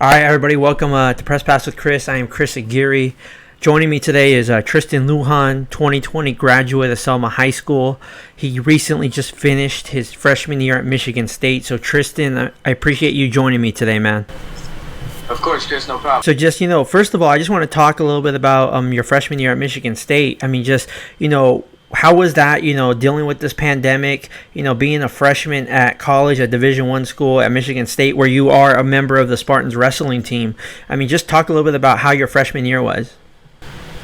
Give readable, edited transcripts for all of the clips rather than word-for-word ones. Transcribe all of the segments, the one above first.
All right, everybody, welcome to Press Pass with Chris. I am Chris Aguirre. Joining me today is Tristan Lujan, 2020 graduate of Selma High School. He recently just finished his freshman year at Michigan State. So, Tristan, I appreciate you joining me today, man. Of course, Chris, no problem. So, just, first of all, I just want to talk a little bit about your freshman year at Michigan State. I mean, just, how was that, dealing with this pandemic, being a freshman at college, at Division I school at Michigan State, where you are a member of the Spartans wrestling team? I mean, just talk a little bit about how your freshman year was.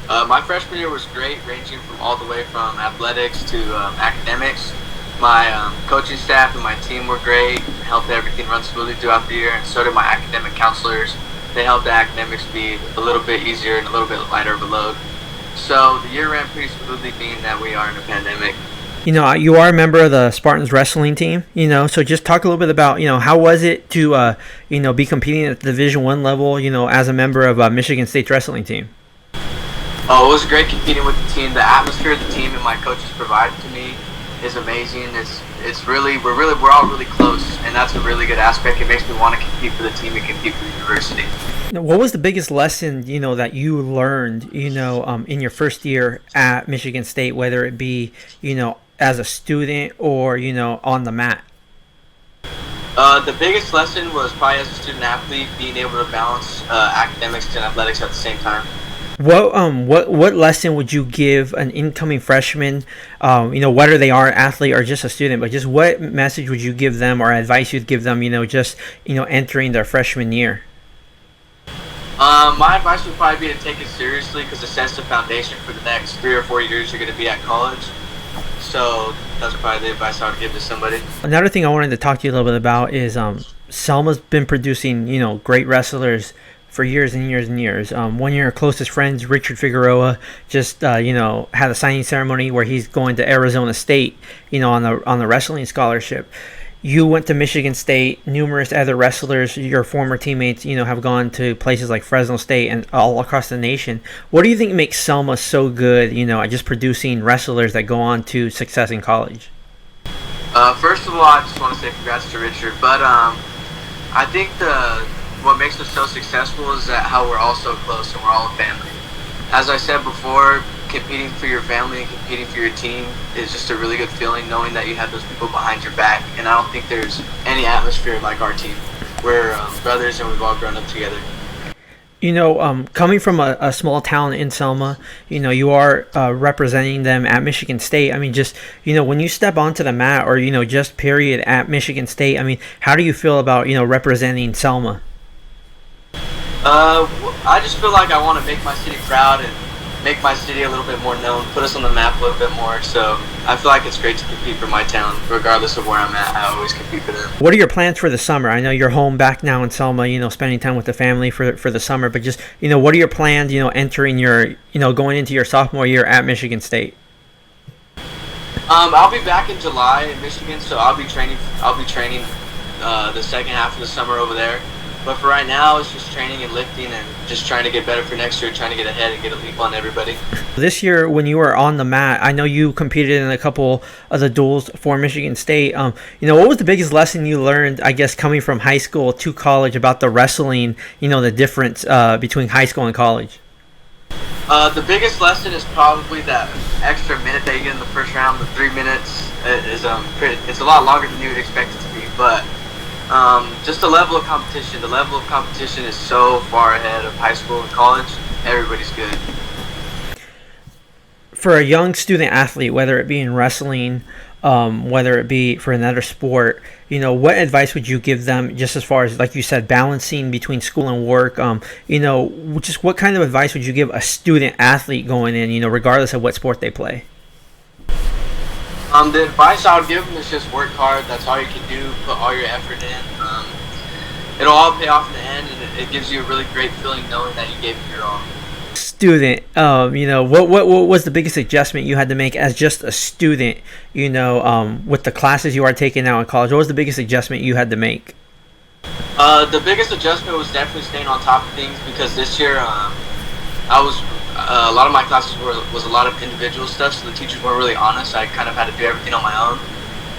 My freshman year was great, ranging from all the way from athletics to academics. My coaching staff and my team were great, helped everything run smoothly throughout the year, and so did my academic counselors. They helped the academics be a little bit easier and a little bit lighter of a load. So the year ran pretty smoothly, being that we are in a pandemic. You are a member of the Spartans wrestling team, so just talk a little bit about, how was it to, be competing at the Division I level, as a member of Michigan State's wrestling team? Oh, it was great competing with the team. The atmosphere the team and my coaches provided to me is amazing. We're all really close, and that's a really good aspect. It makes me want to compete for the team and compete for the university. What was the biggest lesson, that you learned, in your first year at Michigan State, whether it be, as a student or, on the mat? The biggest lesson was probably as a student athlete, being able to balance academics and athletics at the same time. What lesson would you give an incoming freshman, whether they are an athlete or just a student, but just what message would you give them or advice you'd give them, entering their freshman year? My advice would probably be to take it seriously, because it sets the foundation for the next 3 or 4 years you're going to be at college. So that's probably the advice I would give to somebody. Another thing I wanted to talk to you a little bit about is Selma's been producing, great wrestlers for years and years and years. One of your closest friends, Richard Figueroa, just had a signing ceremony where he's going to Arizona State, on the wrestling scholarship. You went to Michigan State. Numerous other wrestlers, your former teammates, have gone to places like Fresno State and all across the nation. What do you think makes Selma so good, at just producing wrestlers that go on to success in college? First of all, I just want to say congrats to Richard. But I think what makes us so successful is that how we're all so close and we're all a family. As I said before, competing for your family and competing for your team is just a really good feeling, knowing that you have those people behind your back. And I don't think there's any atmosphere like our team. We're brothers and we've all grown up together. Coming from a small town in Selma, you are representing them at Michigan State. I mean, just, when you step onto the mat or, just period at Michigan State, I mean, how do you feel about, representing Selma? I just feel like I want to make my city proud and make my city a little bit more known, put us on the map a little bit more. So I feel like it's great to compete for my town, regardless of where I'm at. I always compete for them. What are your plans for the summer? I know you're home back now in Selma, spending time with the family for the summer, but just, what are your plans, entering your, going into your sophomore year at Michigan State? I'll be back in July in Michigan, so I'll be training the second half of the summer over there. But for right now, it's just training and lifting and just trying to get better for next year, trying to get ahead and get a leap on everybody. This year, when you were on the mat, I know you competed in a couple of the duels for Michigan State. What was the biggest lesson you learned, I guess, coming from high school to college about the wrestling, the difference between high school and college? The biggest lesson is probably that extra minute that you get in the first round. The 3 minutes is it's a lot longer than you would expect it to be, but just the level of competition. The level of competition is so far ahead of high school and college. Everybody's good. For a young student athlete, whether it be in wrestling, whether it be for another sport, what advice would you give them, just as far as, like you said, balancing between school and work? Just what kind of advice would you give a student athlete going in, regardless of what sport they play? The advice I would give them is just work hard. That's all you can do. Put all your effort in. It'll all pay off in the end, and it gives you a really great feeling knowing that you gave it your all. Student, what was the biggest adjustment you had to make as just a student, with the classes you are taking now in college? What was the biggest adjustment you had to make? The biggest adjustment was definitely staying on top of things, because this year a lot of my classes was a lot of individual stuff, so the teachers weren't really honest. I kind of had to do everything on my own.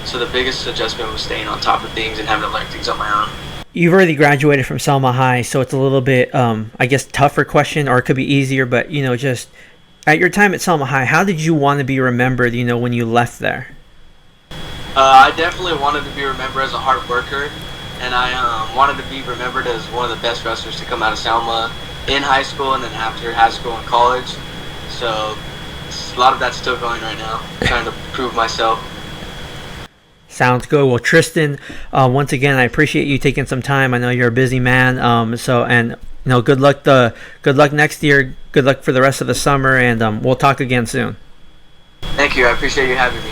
So the biggest adjustment was staying on top of things and having to learn things on my own. you've already graduated from Selma High, so it's a little bit, I guess, tougher question, or it could be easier. But just at your time at Selma High, how did you want to be remembered? When you left there. I definitely wanted to be remembered as a hard worker, and I wanted to be remembered as one of the best wrestlers to come out of Selma in high school and then after high school and college. So a lot of that's still going right now, trying to prove myself. Sounds good. Well, Tristan, once again, I appreciate you taking some time. I know you're a busy man. Good luck. Good luck next year. Good luck for the rest of the summer, and we'll talk again soon. Thank you. I appreciate you having me.